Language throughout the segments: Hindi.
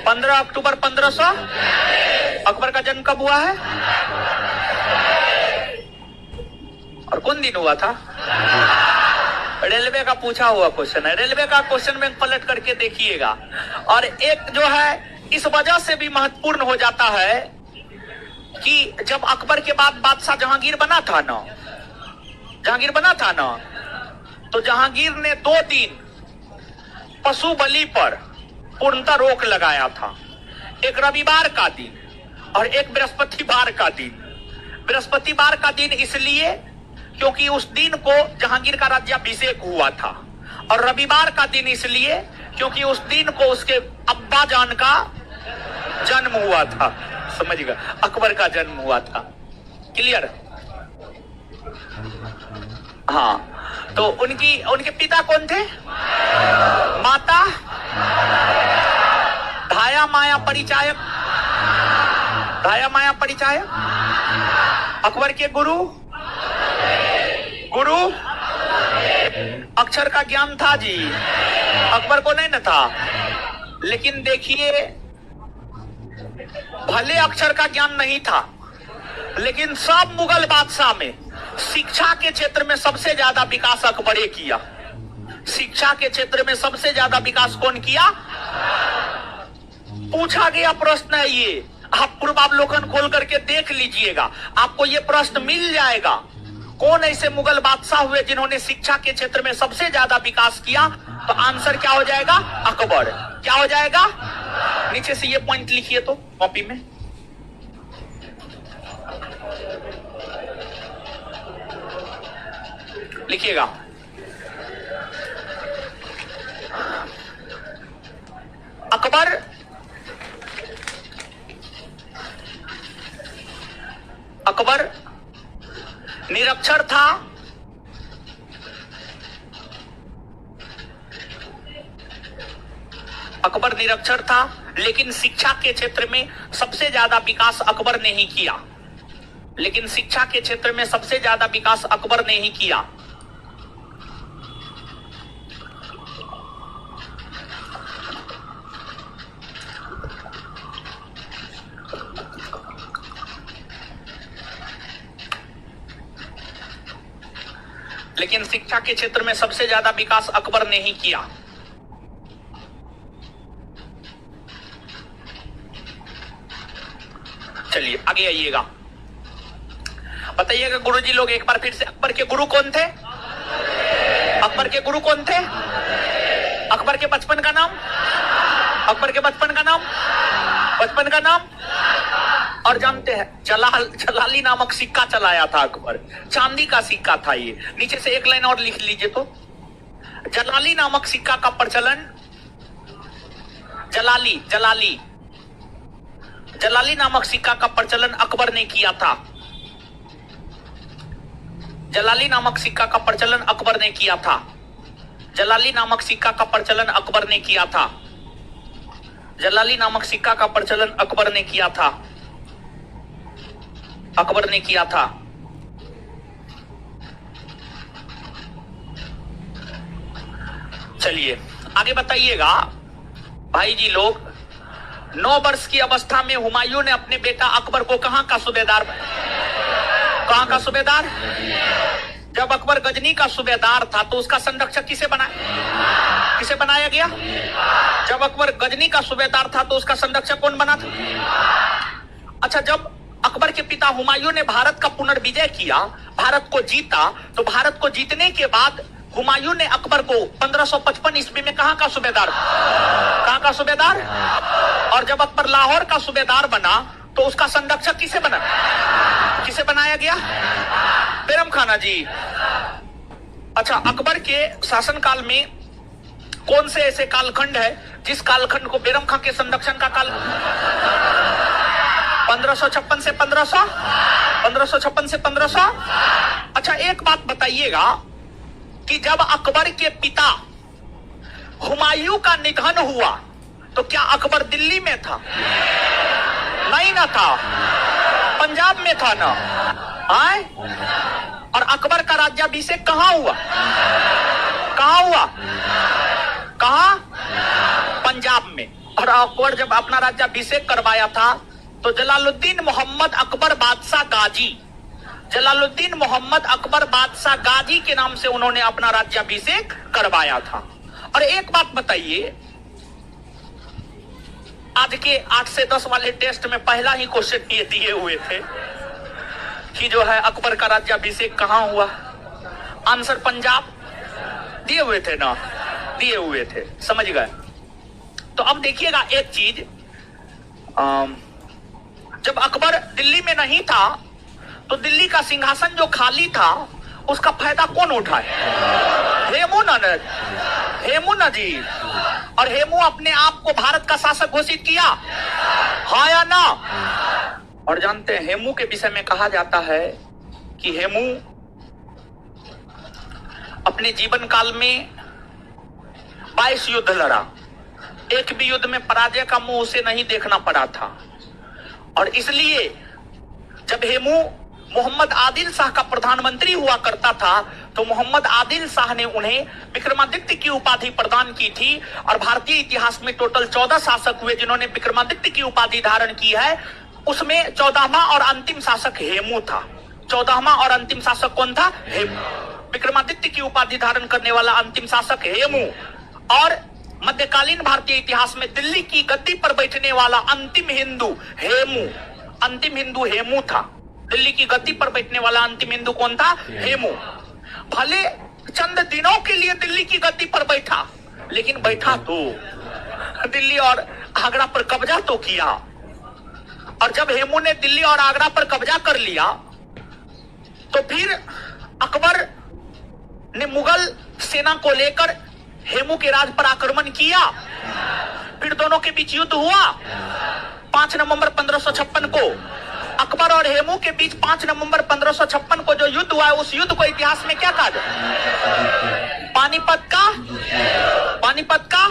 15 अक्टूबर 1500। अकबर का जन्म कब हुआ है और कौन दिन हुआ था? रेलवे का पूछा हुआ क्वेश्चन है, रेलवे का क्वेश्चन बैंक पलट करके देखिएगा। और एक जो है इस वजह से भी महत्वपूर्ण हो जाता है कि जब अकबर के बाद बादशाह जहांगीर बना था ना, तो जहांगीर ने 2 दिन पशु बलि पर पूर्णतः रोक लगाया था। एक रविवार का दिन और एक बृहस्पतिवार का दिन। बृहस्पतिवार का दिन इसलिए क्योंकि उस दिन को जहांगीर का राज्याभिषेक हुआ था, और रविवार का दिन इसलिए क्योंकि उस दिन को उसके अब्बा जान का जन्म हुआ था। समझिएगा, अकबर का जन्म हुआ था। क्लियर? हाँ, तो उनके पिता कौन थे? माता धाया माया परिचायक। अकबर के गुरु अक्षर का ज्ञान था जी, अकबर को नहीं न था। लेकिन देखिए, भले अक्षर का ज्ञान नहीं था, लेकिन सब मुगल बादशाह में शिक्षा के क्षेत्र में सबसे ज्यादा विकास अकबरे किया। शिक्षा के क्षेत्र में सबसे ज्यादा विकास कौन किया? पूछा गया प्रश्न है ये, आप पूर्वावलोकन खोल करके देख लीजिएगा, आपको ये प्रश्न मिल जाएगा। कौन ऐसे मुगल बादशाह हुए जिन्होंने शिक्षा के क्षेत्र में सबसे ज्यादा विकास किया? तो आंसर क्या हो जाएगा? अकबर। क्या हो जाएगा? नीचे से ये पॉइंट लिखिए तो कॉपी में। लिखिएगा, अकबर निरक्षर था, लेकिन शिक्षा के क्षेत्र में सबसे ज्यादा विकास अकबर ने ही किया। चलिए आगे आइएगा, बताइएगा गुरुजी लोग एक बार फिर से, अकबर के गुरु कौन थे? अकबर के बचपन का नाम और जानते हैं, जलाली नामक सिक्का चलाया था अकबर। चांदी का सिक्का था ये। नीचे से एक लाइन और लिख लीजिए तो, जलाली नामक सिक्का का प्रचलन, जलाली नामक सिक्का का प्रचलन अकबर ने किया था। जलाली नामक सिक्का का प्रचलन अकबर ने किया था। जलाली नामक सिक्का का प्रचलन अकबर ने किया था। जलाली नामक सिक्का का प्रचलन अकबर ने किया था। अकबर ने किया था। चलिए आगे बताइएगा भाई जी लोग। 9 वर्ष की अवस्था में हुमायूं ने अपने बेटा अकबर को कहां का सूबेदार, जब अकबर गजनी का सूबेदार था तो उसका संरक्षक किसे बनाया गया? जब अकबर गजनी का सूबेदार था तो उसका संरक्षक कौन बना था? अच्छा, जब अकबर के पिता हुमायूं ने भारत का पुनर्विजय किया, भारत को जीता, तो भारत को जीतने के बाद हुमायूं ने अकबर को 1555 ईस्वी में कहां का सूबेदार? और जब अकबर लाहौर का सूबेदार बना तो उसका संरक्षक किसे बनाया गया? बैरम खाना जी। अच्छा, अकबर के शासनकाल में कौन से ऐसे कालखंड है जिस कालखंड को बैरम खां के संरक्षण का काल 1556 से 1500। अच्छा, एक बात बताइएगा कि जब अकबर के पिता हुमायूं का निधन हुआ तो क्या अकबर दिल्ली में था? नहीं ना था, पंजाब में था ना। आए? और अकबर का राज्याभिषेक कहां हुआ? पंजाब में। और अकबर जब अपना राज्याभिषेक करवाया था तो जलालुद्दीन मोहम्मद अकबर बादशाह गाजी, जलालुद्दीन मोहम्मद अकबर बादशाह गाजी के नाम से उन्होंने अपना राज्याभिषेक करवाया था। और एक बात बताइए, आज के 8 से 10 वाले टेस्ट में पहला ही क्वेश्चन ये दिए हुए थे कि जो है अकबर का राज्याभिषेक कहां हुआ। आंसर पंजाब दिए हुए थे ना, दिए हुए थे, समझ गए। तो अब देखिएगा एक चीज, जब अकबर दिल्ली में नहीं था तो दिल्ली का सिंहासन जो खाली था उसका फायदा कौन उठाए? हेमू न जी। और हेमू अपने आप को भारत का शासक घोषित किया, हाँ या ना? और जानते हैं हेमू के विषय में कहा जाता है कि हेमू अपने जीवन काल में 22 युद्ध लड़ा, एक भी युद्ध में पराजय का मुंह उसे नहीं देखना पड़ा था। और इसलिए जब हेमू मोहम्मद आदिल शाह का प्रधानमंत्री हुआ करता था तो मोहम्मद आदिल शाह ने उन्हें विक्रमादित्य की उपाधि प्रदान की थी। और भारतीय इतिहास में टोटल 14 शासक हुए जिन्होंने विक्रमादित्य की उपाधि धारण की है, उसमें 14वां और अंतिम शासक हेमू था। 14वां और अंतिम शासक कौन था? हेमू। विक्रमादित्य की उपाधि धारण करने वाला अंतिम शासक हेमू। और मध्यकालीन भारतीय इतिहास में दिल्ली की गद्दी पर बैठने वाला अंतिम हिंदू हेमू, अंतिम हिंदू हेमू था। दिल्ली की गद्दी पर बैठने वाला अंतिम हिंदू कौन था? हेमू। भले चंद दिनों के लिए दिल्ली की गद्दी पर बैठा, लेकिन बैठा तो दिल्ली और आगरा पर कब्जा तो किया। और जब हेमू ने दिल्ली और आगरा पर कब्जा कर लिया तो फिर अकबर ने मुगल सेना को लेकर हेमू के राज पर आक्रमण किया। फिर दोनों के बीच युद्ध हुआ 5 नवंबर 1556 को। अकबर और हेमू के बीच 5 नवंबर 1556 को जो युद्ध हुआ है, उस युद्ध को इतिहास में क्या कहा जाए? पानीपत का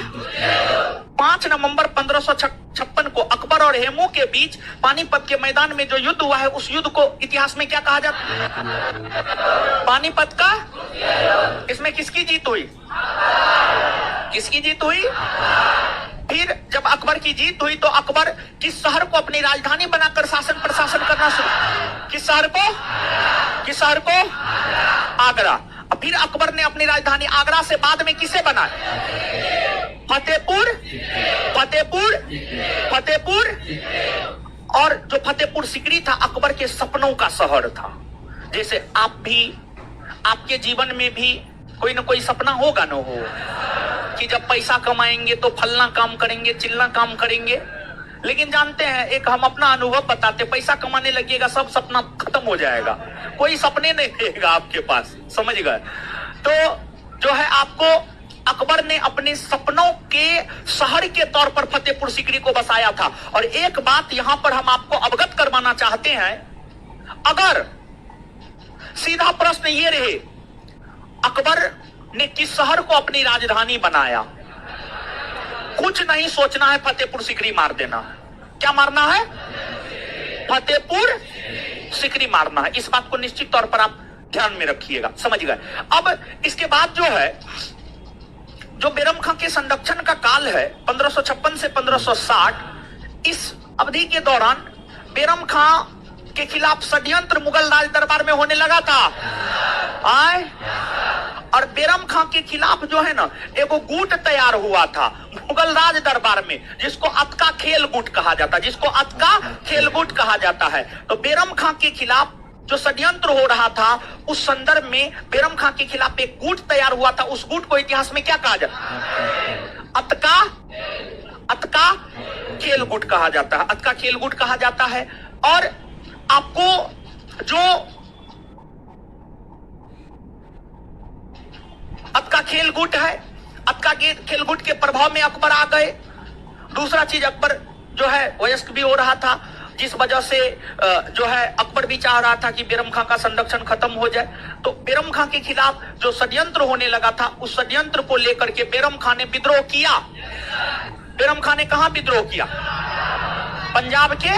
5 नवंबर 1556 को अकबर और हेमू के बीच पानीपत के मैदान में जो युद्ध हुआ है, उस युद्ध को इतिहास में क्या कहा जाता है? पानीपत का। इसमें किसकी जीत हुई? किसकी जीत हुई? फिर जब अकबर की जीत हुई तो अकबर किस शहर को अपनी राजधानी बनाकर शासन प्रशासन करना शुरू? किस शहर को? आगरा। फिर अकबर ने अपनी राजधानी आगरा से बाद में किसे बनाया? फतेहपुर। और जो फतेहपुर सिकरी था अकबर के सपनों का शहर था। जैसे आप भी, आपके जीवन में भी कोई ना कोई सपना होगा ना हो कि जब पैसा कमाएंगे तो फलना काम करेंगे, चिल्ला काम करेंगे। लेकिन जानते हैं, एक हम अपना अनुभव बताते, पैसा कमाने लगिएगा सब सपना खत्म हो जाएगा, कोई सपने नहीं रहेगा आपके पास, समझ गए। तो जो है आपको अकबर ने अपने सपनों के शहर के तौर पर फतेहपुर सिकरी को बसाया था। और एक बात यहां पर हम आपको अवगत करवाना चाहते हैं, अगर सीधा प्रश्न ये रहे अकबर ने किस शहर को अपनी राजधानी बनाया, कुछ नहीं सोचना है, फतेहपुर सिकरी मार देना। क्या मारना है? फतेहपुर सिकरी मारना है। इस बात को निश्चित तौर पर आप ध्यान में रखिएगा, समझ गए। अब इसके बाद जो है, जो बैरम खां के संरक्षण का काल है 1556 से 1560, इस अवधि के दौरान बैरम खां के खिलाफ षड्यंत्र मुगल राज दरबार में होने लगा था। और बैरम खां के खिलाफ जो है ना, एगो गुट तैयार हुआ था मुगल राज दरबार में, जिसको अतका खेल गुट कहा जाता है। तो बैरम खां के खिलाफ जो षड्यंत्र हो रहा था, उस संदर्भ में बैरम खां के खिलाफ एक गुट तैयार हुआ था। उस गुट को इतिहास में क्या कहा जाता है? अतका खेल गुट कहा जाता है। अतका खेल गुट कहा जाता है। और आपको जो अतका खेल गुट है, अतका खेल गुट के प्रभाव में अकबर आ गए। दूसरा चीज, अकबर जो है वयस्क भी हो रहा था, जिस वजह से जो है अकबर भी चाह रहा था कि बैरम खां का संरक्षण खत्म हो जाए। तो बैरम खां के खिलाफ जो षड्यंत्र होने लगा था, उस षड्यंत्र को लेकर के बैरम खां ने विद्रोह किया। बैरम खां ने कहां विद्रोह किया? पंजाब के।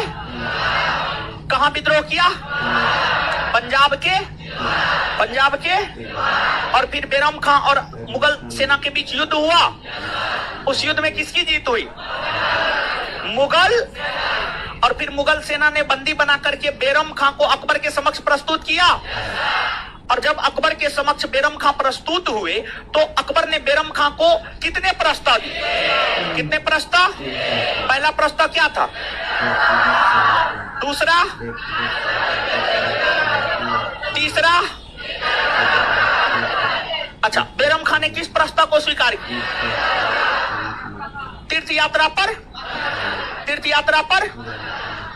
कहां विद्रोह किया? पंजाब के। और फिर बैरम खां और मुगल सेना के बीच युद्ध हुआ। उस युद्ध में किसकी जीत हुई? मुगल। और फिर मुगल सेना ने बंदी बना करके बेरम खां को अकबर के समक्ष प्रस्तुत किया। और जब अकबर के समक्ष बेरम खां प्रस्तुत हुए तो अकबर ने बेरम खां को कितने प्रस्ताव दिए? कितने प्रस्ताव? पहला प्रस्ताव क्या था? दूसरा? तीसरा? अच्छा, बेरम खां ने किस प्रस्ताव को स्वीकार किया? तीर्थ यात्रा पर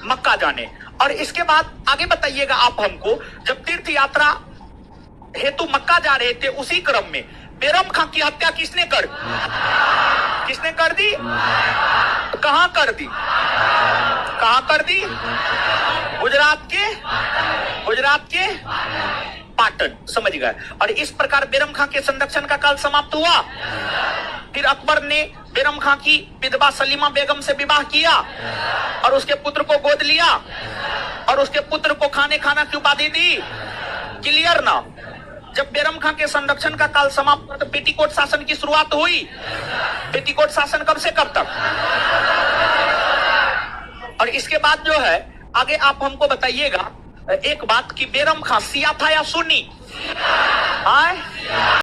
मक्का जाने। और इसके बाद आगे बताइएगा आप हमको, जब तीर्थ यात्रा हेतु मक्का जा रहे थे उसी क्रम में बेरम खां की हत्या किसने कर दी? कहां कर दी? गुजरात के पाटन। समझ गए। और इस प्रकार बेरम खां के संरक्षण का काल समाप्त हुआ। फिर अकबर ने बेरम खां की विधवा सलीमा बेगम से विवाह किया और उसके पुत्र को गोद लिया और उसके पुत्र को खाना की उपाधि दी। क्लियर ना? जब बेरम खां के संरक्षण का काल समाप्त हुआ तो पेटीकोट शासन की शुरुआत हुई। पेटीकोट शासन कब से कब तक? और इसके बाद जो है आगे आप हमको बताइएगा एक बात कि बेरम खां शिया था या सुन्नी?